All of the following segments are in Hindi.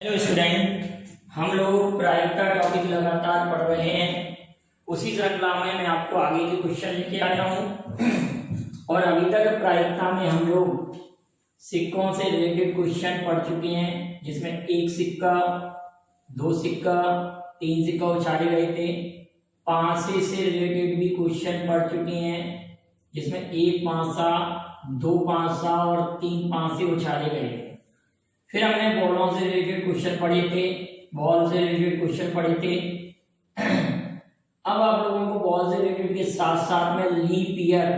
हेलो स्टूडेंट, हम लोग प्रायिकता टॉपिक लगातार पढ़ रहे हैं। उसी श्रृंखला में मैं आपको आगे के क्वेश्चन लेके आया हूँ। और अभी तक प्रायिकता में हम लोग सिक्कों से रिलेटेड क्वेश्चन पढ़ चुके हैं, जिसमें एक सिक्का, दो सिक्का, तीन सिक्का उछाले गए थे। पांसे से रिलेटेड भी क्वेश्चन पढ़ चुके हैं, जिसमें एक पांसा, दो पांसा और तीन पांसे उछाले गए थे। फिर हमने बॉलों से रिलेटेड क्वेश्चन पढ़े थे, बॉल से रिलेटेड क्वेश्चन पढ़े थे। अब आप लोगों को बॉल से रिलेटेड के साथ साथ में लीप ईयर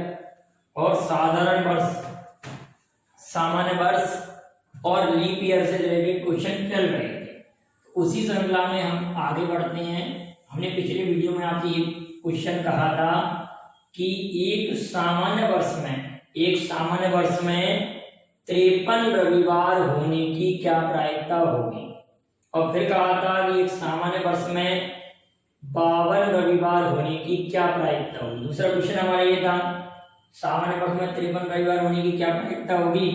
और साधारण वर्ष, सामान्य वर्ष और लीप ईयर से रिलेटेड क्वेश्चन चल रहे थे। उसी श्रृंखला में हम आगे बढ़ते हैं। हमने पिछले वीडियो में आपसे ये क्वेश्चन कहा था कि एक सामान्य वर्ष में 53 रविवार होने की क्या प्रायिकता होगी। और फिर कहा था कि एक सामान्य वर्ष में 52 रविवार होने की क्या प्रायिकता होगी। दूसरा क्वेश्चन हमारा ये था, सामान्य वर्ष में 53 रविवार होने की क्या प्रायिकता होगी।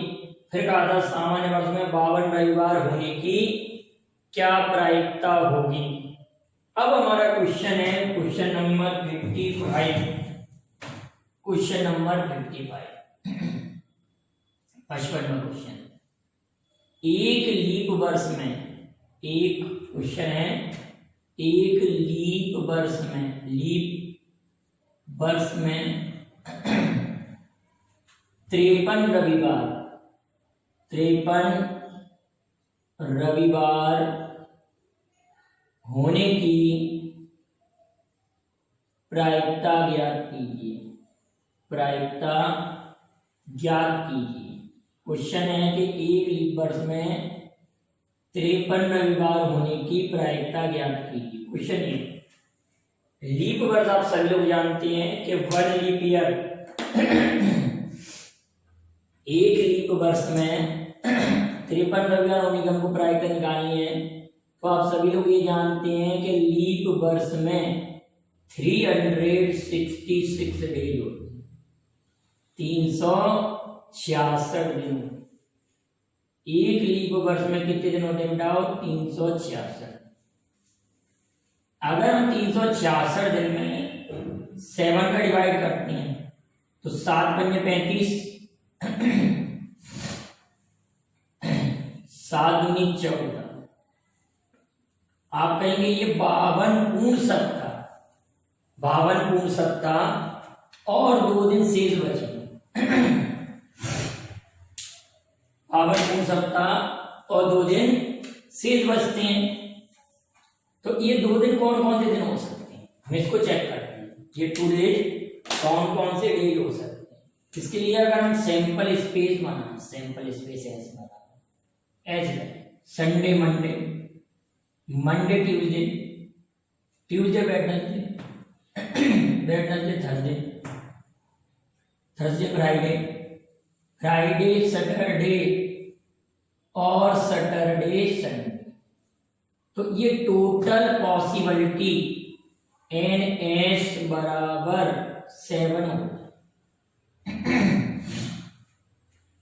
फिर कहा था सामान्य वर्ष में 52 रविवार होने की क्या प्रायिकता होगी। अब हमारा क्वेश्चन है क्वेश्चन नंबर 55। क्वेश्चन नंबर 55 55वां क्वेश्चन। एक लीप वर्ष में, एक क्वेश्चन है, एक लीप वर्ष में 53 रविवार होने की प्रायिकता ज्ञात कीजिए। क्वेश्चन है कि एक लीप वर्ष में 53 रविवार होने की प्रायिकता ज्ञात कीजिए। क्वेश्चन ये, लीप वर्ष आप सभी लोग जानते हैं कि 1 लीप ईयर, एक लीप वर्ष में 53 रविवार होने की हमको प्रायिकता निकालनी है। तो आप सभी लोग ये जानते हैं कि लीप वर्ष में 366 डेज होते हैं, 366 दिन। एक लीप वर्ष में कितने दिन होते हैं बताओ? 366। अगर हम 366 दिन में 7 का डिवाइड करते हैं तो 7 पंजे 35, 7 दूनी 14। आप कहेंगे ये 52 पूर्ण सप्ताह और 2 दिन शेष बचे। 52 पूर्ण सप्ताह और 2 दिन शेष बचते हैं। तो ये 2 दिन कौन कौन से दिन हो सकते हैं, हम इसको चेक करते हैं। ये 2 डेज कौन कौन से डेज हो सकते हैं। इसके लिए अगर हम सैंपल स्पेस बनाए, Sunday Monday Tuesday Wednesday Thursday Friday Saturday और सैटरडे संडे। तो ये टोटल पॉसिबिलिटी NS बराबर 7 हो।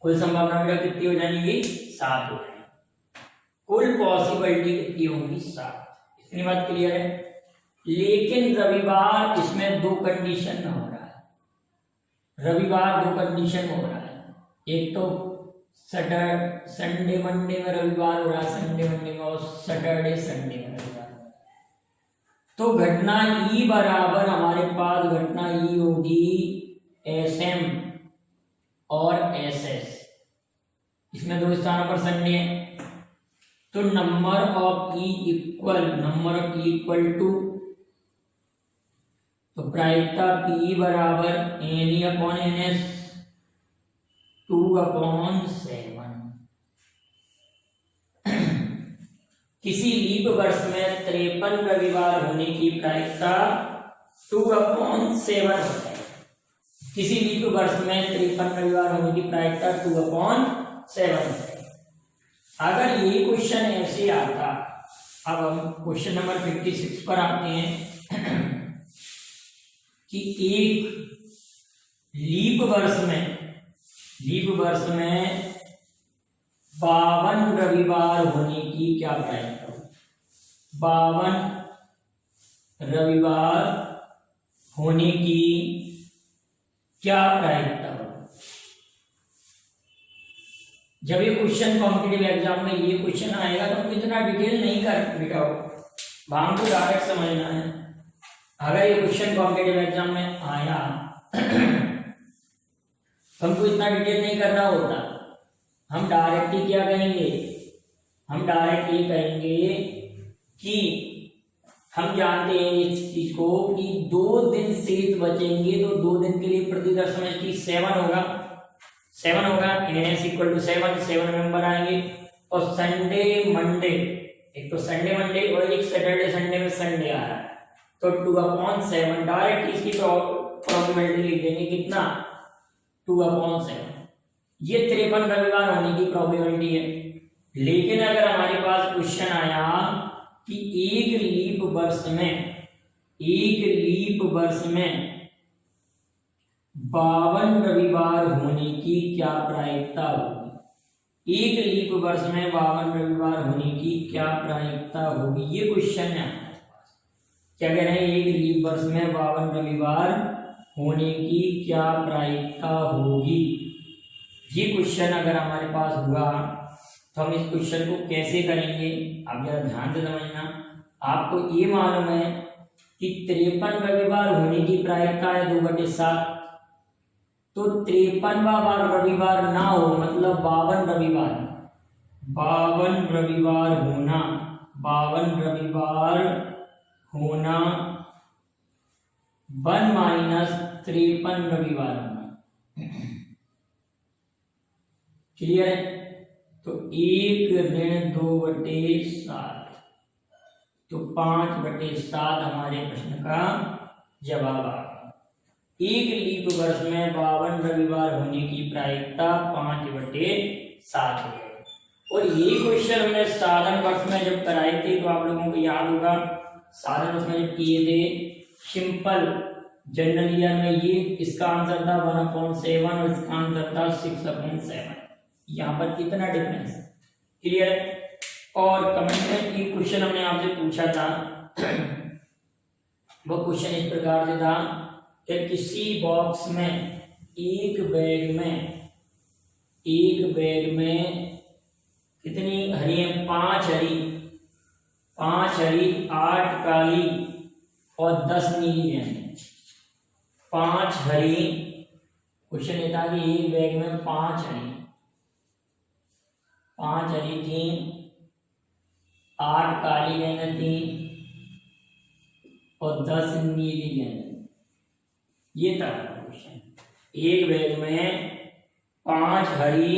कुल संभावना बेटा कितनी हो जाएगी? 7 हो जाएगी। कुल पॉसिबिलिटी कितनी होगी? 7। इतनी बात क्लियर है। लेकिन रविवार इसमें 2 कंडीशन में हो रहा है। रविवार 2 कंडीशन में हो रहा है। एक तो संडे मंडे में रविवार हो रहा है, संडे मंडे में, और सैटरडे संडे में रविवार। तो घटना ई बराबर हमारे पास घटना ई होगी SM और SS। इसमें 2 स्थानों पर संडे है। तो number of e equal to, तो प्रायिकता P बराबर NE/NS 2/7। किसी लीप वर्ष में 53 रविवार होने की प्रायिकता 2/7 होता है। किसी लीप वर्ष में 53 रविवार होने की प्रायिकता 2/7 होता है। अगर ये क्वेश्चन ऐसे आता, अब हम क्वेश्चन नंबर 56 पर आते हैं कि एक लीप वर्ष में 52 रविवार होने की क्या प्रायिकता होगी? 52 रविवार होने की क्या प्रायिकता होगी? जब ये क्वेश्चन कॉम्पिटिटिव एग्जाम में ये क्वेश्चन आएगा तो हमको इतना डिटेल नहीं कर बिठाओ, हमको डायरेक्ट समझना है। अगर ये क्वेश्चन कॉम्पिटिटिव एग्जाम में आया हमको इतना डिटेल नहीं करना होता, हम डायरेक्ट ही क्या कहेंगे, हम डायरेक्ट ये कहेंगे कि हम जानते हैं इस चीज को कि 2 दिन शेष बचेंगे तो 2 दिन के लिए प्रति दशमलव की 7 होगा, 7 होगा, NS = 7 नंबर आएंगे। और संडे मंडे, एक तो संडे मंडे और एक सैटरडे संडे में संडे आ रहा है, तो 2/7 डायरेक्ट इसकी प्रोबेबिलिटी लिख देंगे, कितना 2/7। ये 53 रविवार होने की प्रोबेबिलिटी है। लेकिन अगर हमारे पास क्वेश्चन आया कि एक लीप वर्ष में 52 रविवार होने की क्या प्रायिकता होगी, एक लीप वर्ष में 52 रविवार होने की क्या प्रायिकता होगी, ये क्वेश्चन है हमारे पास। क्या कह रहे हैं, एक लीप वर्ष में 52 रविवार होने की क्या प्रायिकता होगी, ये क्वेश्चन अगर हमारे पास हुआ तो हम इस क्वेश्चन को कैसे करेंगे, आप जरा ध्यान से समझना। आपको ये मालूम है कि 53 रविवार होने की प्रायिकता है 2/7, तो 53वां रविवार ना हो मतलब 52 रविवार होना, 52 रविवार होना 1 - 53 रविवार होना। क्लियर है? तो 1 ऋण 2/7, तो 5/7 हमारे प्रश्न का जवाब आ गया। एक लीप वर्ष में 52 रविवार होने की प्रायिकता 5/7 है। और ये क्वेश्चन हमने साधारण वर्ष में जब कराए थे तो आप लोगों को याद होगा, साधारण वर्ष में जब किए थे सिंपल जनरल ईयर में, ये इसका आंसर था 1/7 और इसका आंसर था 6/7। यहाँ पर कितना डिफरेंस, क्लियर है? और कमेंट में एक क्वेश्चन हमने आपसे पूछा था, वो क्वेश्चन इस प्रकार से था कि किसी बॉक्स में एक बैग में कितनी हरी है, 5 हरी, 8 काली और 10 नीली गेंद। 5 हरी, क्वेश्चन ये था कि एक बैग में 5 हरी थी, 8 काली गेंद थी और 10 नीली गेंद। ये था क्वेश्चन। एक बैग में 5 हरी,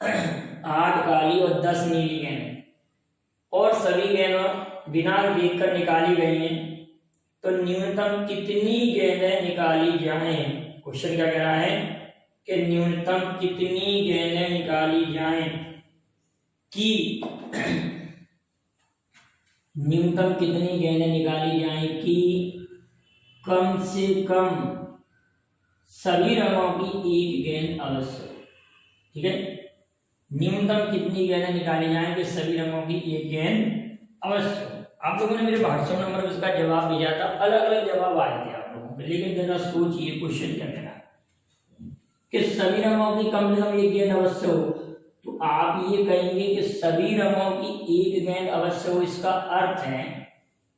8 काली और 10 नीली गेंद, और सभी गेंदें बिना देखकर निकाली गई हैं, तो न्यूनतम कितनी गेंदें निकाली जाएं। क्वेश्चन क्या कह रहा है कि न्यूनतम कितनी गेंदें निकाली जाएं कि न्यूनतम कितनी गेंदें निकाली जाएं कि कम से कम सभी रंगों की एक गेंद अवश्य हो। ठीक है, न्यूनतम कितनी गेंदें निकाली जाएं कि सभी रंगों की एक गेंद अवश्य हो। आप लोगों ने मेरे व्हाट्सएप नंबर पर इसका जवाब भेजा था, अलग अलग जवाब आए थे आप लोगों के, लेकिन जरा सोचिए क्वेश्चन क्या कह रहा है कि सभी रंगों की कम से कम एक गेंद अवश्य हो। तो आप ये कहेंगे कि सभी रंगों की एक गेंद अवश्य हो, इसका अर्थ है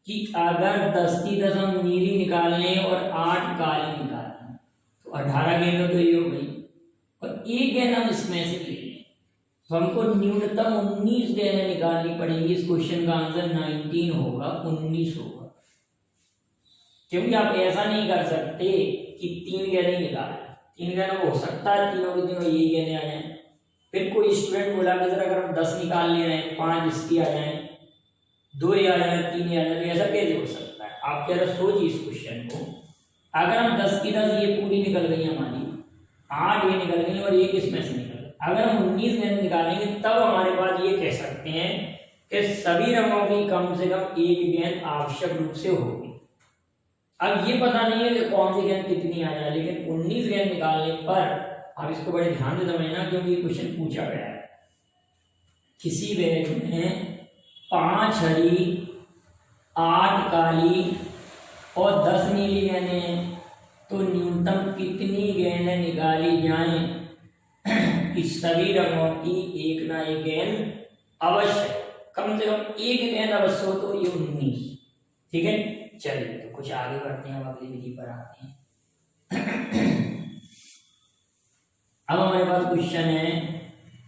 कि अगर 10 की 10 हम नीली निकालने और 8 काली निकालने तो 18 गेंद तो ये हो गई, और एक गेंद हम इसमें से ले लें तो हमको न्यूनतम 19 गेंदें निकालनी पड़ेंगी। इस क्वेश्चन का आंसर 19 होगा, 19 होगा, क्योंकि आप ऐसा नहीं कर सकते कि 3 गेंदें निकालें। 3 गेंदों हो सकता है तीनों के तीनों ये गेंदें आ जाए, फिर कोई स्टूडेंट बोला कि अगर हम 10 निकाल ले रहे हैं, 5 इसकी आ जाए, 2 आ जाए, 3 आ जाए, तो ऐसा कैसे हो सकता है? आप जरा सोचिए इस क्वेश्चन को। अगर हम 10 की 10 ये पूरी निकल गई हमारी, 8 ये निकल गई और एक इसमें से निकल गई, अगर हम 19 गेंद निकालेंगे तब हमारे पास ये कह सकते हैं कि सभी रंगों की कम से कम एक गेंद आवश्यक रूप से होगी। अब ये पता नहीं है कि कौन सी गेंद कितनी आ जाए, लेकिन 19 गेंद निकालने पर आप इसको बड़े ध्यान से समझना, क्योंकि ये क्वेश्चन पूछा गया है। किसी बैग में 5 हरी, 8 काली और 10 नीली गेंदें हैं, तो न्यूनतम कितनी गेंदें निकाली जाएं कि सभी रंगों की एक ना एक गेंद अवश्य, कम से कम एक गेंद अवश्य हो, तो ये 19। ठीक है, चलिए तो कुछ आगे बढ़ते हैं, अब अगली विधि पर आते हैं। अब हमारे पास क्वेश्चन है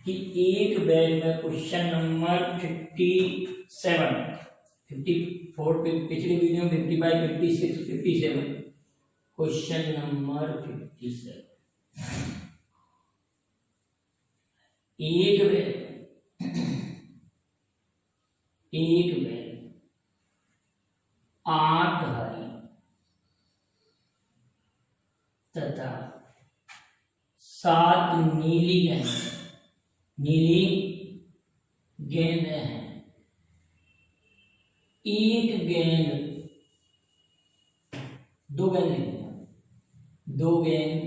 कि एक बैग में, क्वेश्चन नंबर 57, 54, पिछली वीडियो में 55, 56, 57, क्वेश्चन नंबर 57। एक बैग 8 हरी तथा 7 नीली गेंद हैं। एक गेंद, 2 गेंद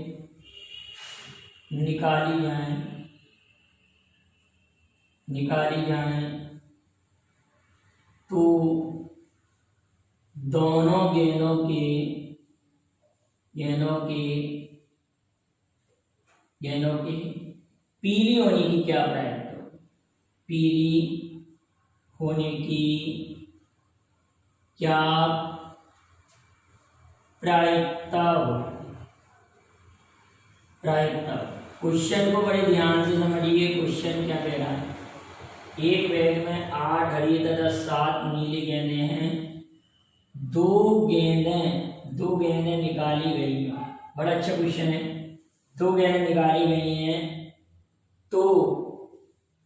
निकाली जाएं तो दोनों गेंदों के पीली होने की क्या प्रायिकता? पीली होने की क्या प्रायिकता क्वेश्चन को बड़े ध्यान से समझिए। क्वेश्चन क्या कह रहा है? एक बैग में 8 हरी तथा 7 नीली गेंदें हैं। 2 गेंदें निकाली गई। बड़ा अच्छा क्वेश्चन है। 2 गेंदें निकाली गई हैं तो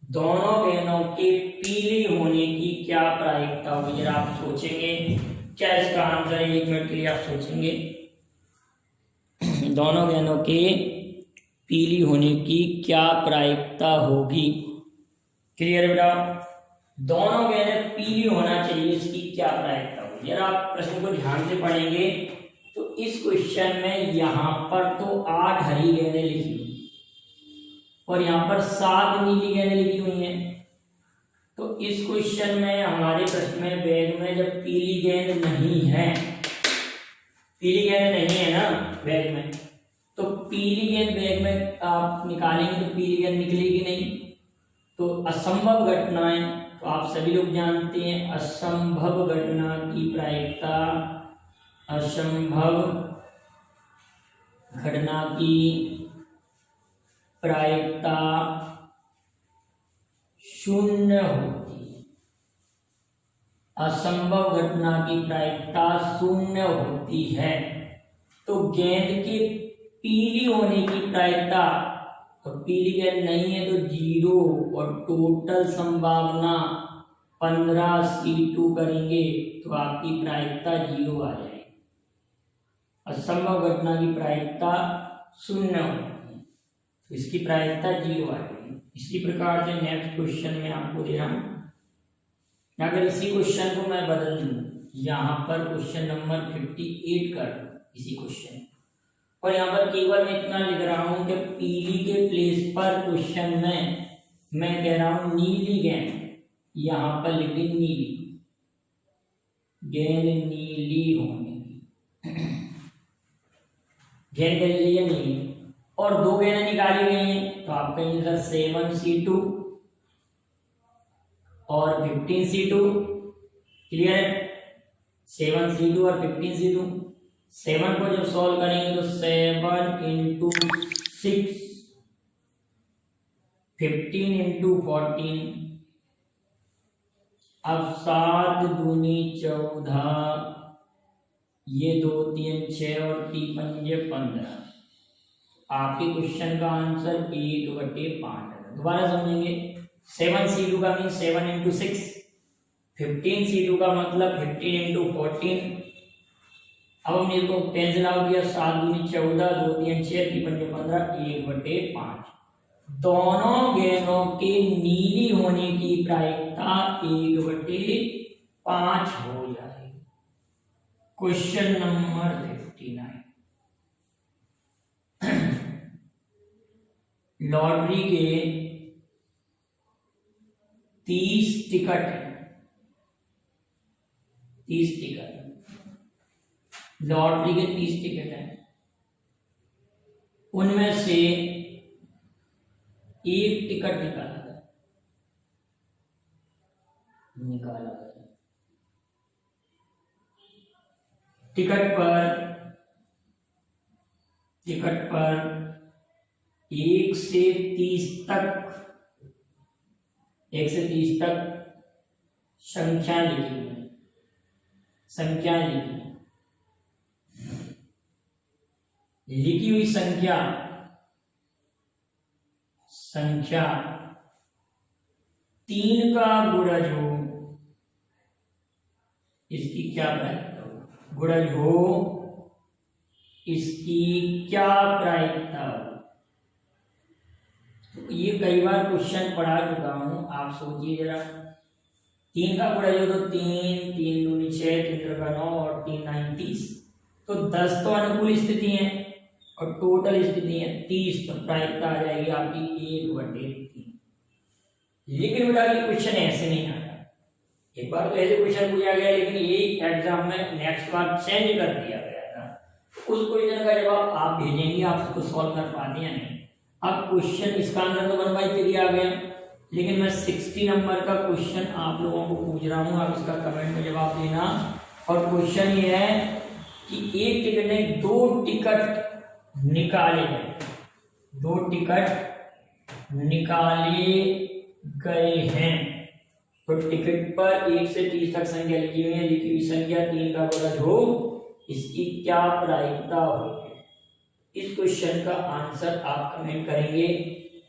दोनों गेंदों के पीली होने की क्या प्रायिकता होगी? जरा आप सोचेंगे क्या इसका आंसर है? 1 मिनट के लिए आप सोचेंगे। दोनों गेंदों के पीली होने की क्या प्रायिकता होगी? क्लियर बेटा? दोनों गेंदें पीली होना चाहिए, इसकी क्या प्रायिकता होगी? जरा आप प्रश्न को ध्यान से पढ़ेंगे तो इस क्वेश्चन में यहाँ पर तो 8 हरी गेंदें लिखी हुई और यहाँ पर 7 नीली गेंदें लिखी हुई हैं। तो इस क्वेश्चन में, हमारे प्रश्न में, बैग में जब पीली गेंद नहीं है ना बैग में, तो पीली गेंद बैग में आप निकालेंगे तो पीली गेंद निकलेगी नहीं। तो असंभव घटनाएं, तो आप सभी लोग जानते हैं असंभव घटना की प्रायिकता, असंभव घटना की प्रायिकता 0 होती है। असंभव घटना की प्रायिकता 0 होती है। तो गेंद के पीली होने की प्रायिकता, तो पीली गेंद नहीं है तो 0 और टोटल संभावना 15C2 करेंगे तो आपकी प्रायिकता 0 आ जाएगी। असंभव घटना की प्रायिकता 0 होती है, तो इसकी प्रायिकता 0 आ जाएगी। इसी प्रकार से नेक्स्ट क्वेश्चन में आपको दे रहा हूं। अगर इसी क्वेश्चन को मैं बदल दूं, यहाँ पर क्वेश्चन नंबर 58 कर दूं इसी क्वेश्चन, और यहाँ पर केवल मैं इतना लिख रहा हूं कि पीली के प्लेस पर क्वेश्चन में मैं कह रहा हूं नीली गेंद, यहाँ पर लिख दी नीली गेंद, नीली होने की गेंद कर लीजिए या नीली, और 2 गेंदें निकाली गई हैं तो आपका आंसर 7C2 और 15C2। क्लियर है? 7C2 और 15C2। 7 को जब सॉल्व करेंगे तो 7 इंटू 6, 15 इंटू 14, अब 7 दूनी 14, ये 2 3 6 और 3 पंजे 15। आपके क्वेश्चन का आंसर 1/5 है। दोबारा समझेंगे। 7C2 का मीन 7 इंटू 6, 15C2 का मतलब 15 इंटू 14। अब हमने इसको कैंसिल आउट किया, 7 दूनी 14, 2 3 6, 3 पंजे 15, 1/5। दोनों गेंदों के नीली होने की प्रायिकता 1/5 हो जाएगी। क्वेश्चन नंबर 59, लॉटरी के 30 टिकट है, 30 टिकट, लॉटरी के 30 टिकट है, उनमें से एक टिकट निकाला गया, टिकट पर 1 से 30 तक, 1 से 30 तक संख्या लिखी है, संख्या लिखी है, लिखी हुई संख्या 3 का गुणज हो, इसकी क्या प्रायिकता हो, गुणज हो इसकी क्या प्रायिकता हो। तो ये कई बार क्वेश्चन पढ़ा चुका हूं, आप सोचिए जरा, 3 का गुणज हो तो 3, 3 दूनी 6, 3 का 9 और 3 9 30, तो 10 तो अनुकूल स्थिति है और टोटल स्थिति है 30, तो प्रायिकता आ जाएगी आपकी 1/3। लेकिन बेटा ये क्वेश्चन ऐसे नहीं आता, एक बार तो ऐसे क्वेश्चन पूछा गया, लेकिन ये एग्जाम में नेक्स्ट बार चेंज कर दिया गया था। उस क्वेश्चन का जवाब आप भेजेंगे, आप उसको सॉल्व कर पाते हैं नहीं। अब क्वेश्चन इसका आंसर तो 1/3 आ गया, लेकिन मैं 60 नंबर का क्वेश्चन आप लोगों को पूछ रहा हूँ, आप इसका कमेंट में जवाब देना। और क्वेश्चन ये है कि एक टिकट ने 2 टिकट निकाले हैं, 2 टिकट निकाले गए हैं, तो टिकट पर 1 से 30 तक संख्या लिखी हुई है, लिखी हुई संख्या 3 का गुणज हो, इसकी क्या प्रायिकता होगी। इस क्वेश्चन का आंसर आप कमेंट करेंगे।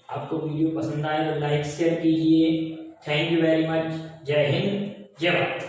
आपको वीडियो पसंद आए तो लाइक शेयर कीजिए। Thank you very much. जय हिंद, जय भारत।